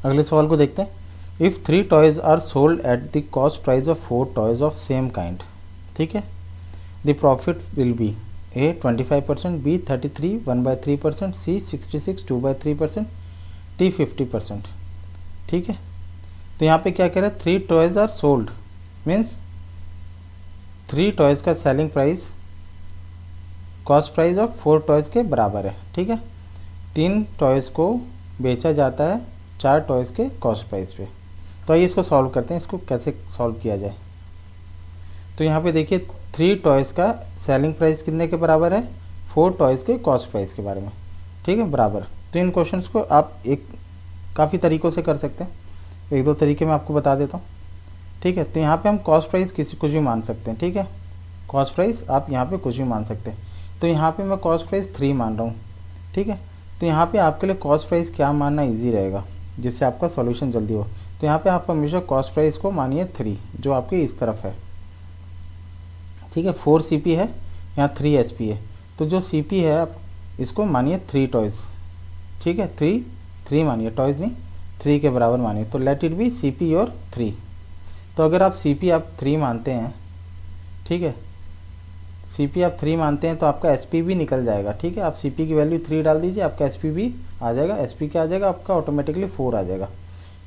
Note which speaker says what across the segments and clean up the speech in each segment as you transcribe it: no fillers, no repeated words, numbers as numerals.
Speaker 1: अगले सवाल को देखते हैं। If 3 toys are sold at the cost price of 4 toys of same kind, ठीक है, the profit will be A 25%, B 33 1/3%, C 66 2/3%, D 50%, ठीक है। तो यहाँ पे क्या कह रहा है, 3 toys are sold means 3 toys का selling price cost price of 4 toys के बराबर है, ठीक है। 3 टॉयज़ को बेचा जाता है 4 टॉयज़ के कॉस्ट प्राइस पे। तो आइए इसको सॉल्व करते हैं, इसको कैसे सॉल्व किया जाए। तो यहाँ पे देखिए 3 टॉयज़ का सेलिंग प्राइस कितने के बराबर है, 4 टॉयज़ के कॉस्ट प्राइस के बारे में, ठीक है, बराबर। तो इन क्वेश्चंस को आप एक काफ़ी तरीक़ों से कर सकते हैं, एक दो तरीके मैं आपको बता देता हूँ, ठीक है। तो यहाँ पे हम कॉस्ट प्राइस कुछ भी मान सकते हैं, ठीक है, कॉस्ट प्राइस आप यहाँ पे कुछ भी मान सकते हैं। तो यहाँ पे मैं कॉस्ट प्राइस 3 मान रहा हूँ, ठीक है। तो यहाँ पे आपके लिए कॉस्ट प्राइस क्या मानना ईजी रहेगा जिससे आपका सॉल्यूशन जल्दी हो। तो यहाँ पे आप हमेशा कॉस्ट प्राइस को मानिए 3, जो आपके इस तरफ है, ठीक है। 4 CP है, यहाँ 3 SP है। तो जो CP है आप इसको मानिए 3 टॉयज़, ठीक है, 3 मानिए, टॉयज़ नहीं, 3 के बराबर मानिए। तो लेट इट बी CP और 3। तो अगर आप CP आप 3 मानते हैं, ठीक है, CP आप 3 मानते हैं तो आपका SP भी निकल जाएगा, ठीक है। आप CP की वैल्यू 3 डाल दीजिए, आपका SP भी आ जाएगा। SP क्या आ जाएगा आपका, ऑटोमेटिकली 4 आ जाएगा,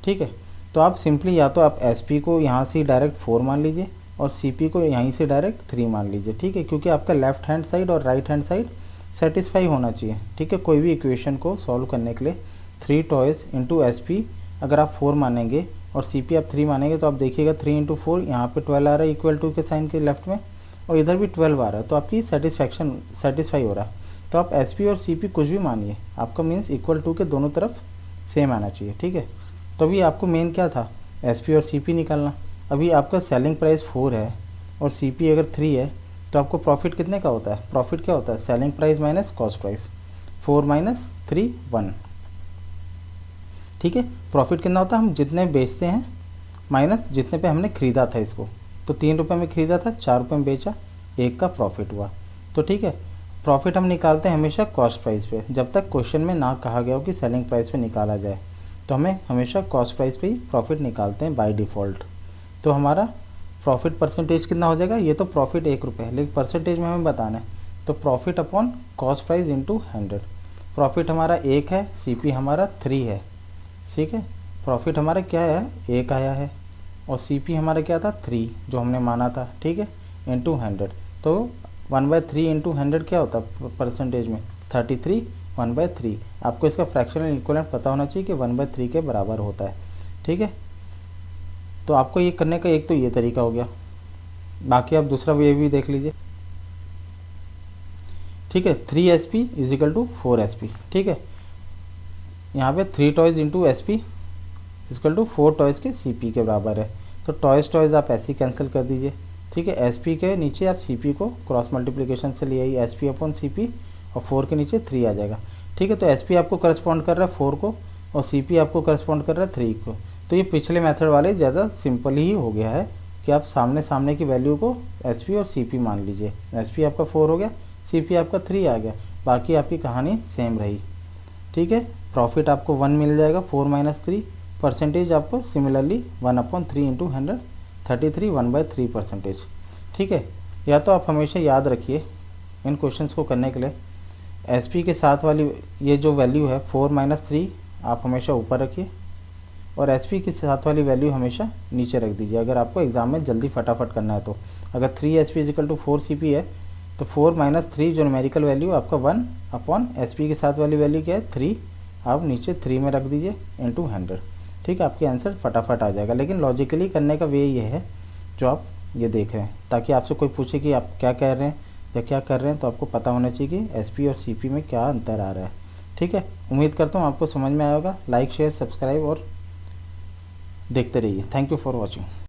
Speaker 1: ठीक है। तो आप सिंपली या तो आप SP को यहाँ से डायरेक्ट 4 मान लीजिए और CP को यहीं से डायरेक्ट 3 मान लीजिए, ठीक है, क्योंकि आपका लेफ्ट हैंड साइड और राइट हैंड साइड सेटिस्फाई होना चाहिए, ठीक है। कोई भी इक्वेशन को सॉल्व करने के लिए 3 टॉयज़ इंटू SP अगर आप 4 मानेंगे और CP आप 3 मानेंगे तो आप देखिएगा 3 इंटू 4 यहाँ पर 12 आ रहा है इक्वल टू के साइन के लेफ्ट में, और इधर भी 12 आ रहा है, तो आपकी सेटिस्फाई हो रहा है। तो आप SP और CP कुछ भी मानिए, आपका मीन्स इक्वल टू के दोनों तरफ सेम आना चाहिए, ठीक है। तो अभी आपको मेन क्या था, SP और CP निकालना। अभी आपका सेलिंग प्राइस 4 है और CP अगर 3 है तो आपको प्रॉफिट कितने का होता है, प्रॉफिट क्या होता है, selling price minus cost price, 4 minus 3 1, ठीक है। प्रॉफिट कितना होता है, हम जितने बेचते हैं माइनस जितने पे हमने ख़रीदा था इसको। तो 3 रुपये में ख़रीदा था, 4 रुपये में बेचा, 1 का प्रॉफिट हुआ। तो ठीक है, प्रॉफिट हम निकालते हैं हमेशा कॉस्ट प्राइस पे, जब तक क्वेश्चन में ना कहा गया हो कि सेलिंग प्राइस पे निकाला जाए, तो हमें हमेशा कॉस्ट प्राइस पे ही प्रॉफिट निकालते हैं बाय डिफ़ॉल्ट। तो हमारा प्रॉफिट परसेंटेज कितना हो जाएगा, ये तो प्रॉफिट 1 रुपये है, लेकिन परसेंटेज में हमें बताना है। तो profit upon cost price into 100। Profit हमारा 1 है, CP हमारा 3 है, ठीक है। प्रॉफिट हमारा क्या है, 1 आया है, और CP हमारा क्या था 3 जो हमने माना था, ठीक है, इंटू 100। तो 1/3 इंटू 100 क्या होता है परसेंटेज में, 33 1/3। आपको इसका फ्रैक्शनल इक्विवेलेंट पता होना चाहिए कि 1/3 के बराबर होता है, ठीक है। तो आपको ये करने का एक तो ये तरीका हो गया, बाकी आप दूसरा वे भी देख लीजिए, ठीक है। 3 SP is equal to 4 SP, ठीक है। यहाँ पे 3 toys into SP equal to 4 toys के CP के बराबर है। तो टॉयज़ आप ऐसे ही कैंसिल कर दीजिए, ठीक है। SP के नीचे आप CP को क्रॉस मल्टीप्लिकेशन से ले आइए, SP अपॉन CP, और 4 के नीचे 3 आ जाएगा, ठीक है। तो SP आपको करस्पॉन्ड कर रहा है 4 को और CP आपको करस्पॉन्ड कर रहा है 3 को। तो ये पिछले मेथड वाले ज़्यादा सिंपल ही हो गया है कि आप सामने सामने की वैल्यू को SP और CP मान लीजिए। SP आपका 4 हो गया, CP आपका 3 आ गया, बाकी आपकी कहानी सेम रही, ठीक है। प्रॉफिट आपको 1 मिल जाएगा, 4 माइनस 3। परसेंटेज आपको सिमिलरली 1/3 इंटू 100, 33 1/3 परसेंटेज, ठीक है। या तो आप हमेशा याद रखिए इन क्वेश्चंस को करने के लिए SP के साथ वाली ये जो वैल्यू है 4 माइनस 3 आप हमेशा ऊपर रखिए, और SP के साथ वाली वैल्यू हमेशा नीचे रख दीजिए अगर आपको एग्जाम में जल्दी फटाफट करना है। तो अगर 3 SP is equal to 4 CP है तो 4 माइनस 3 जो न्यूमेरिकल वैल्यू आपका 1 अपॉन SP के साथ वाली वैल्यू क्या है 3, आप नीचे 3 में रख दीजिए इंटू 100, ठीक है। आपके आंसर फटाफट आ जाएगा। लेकिन लॉजिकली करने का वे ये है जो आप ये देख रहे हैं, ताकि आपसे कोई पूछे कि आप क्या कह रहे हैं या क्या कर रहे हैं तो आपको पता होना चाहिए कि SP और CP में क्या अंतर आ रहा है, ठीक है। उम्मीद करता हूँ आपको समझ में आया होगा। लाइक शेयर सब्सक्राइब और देखते रहिए। Thank you for watching.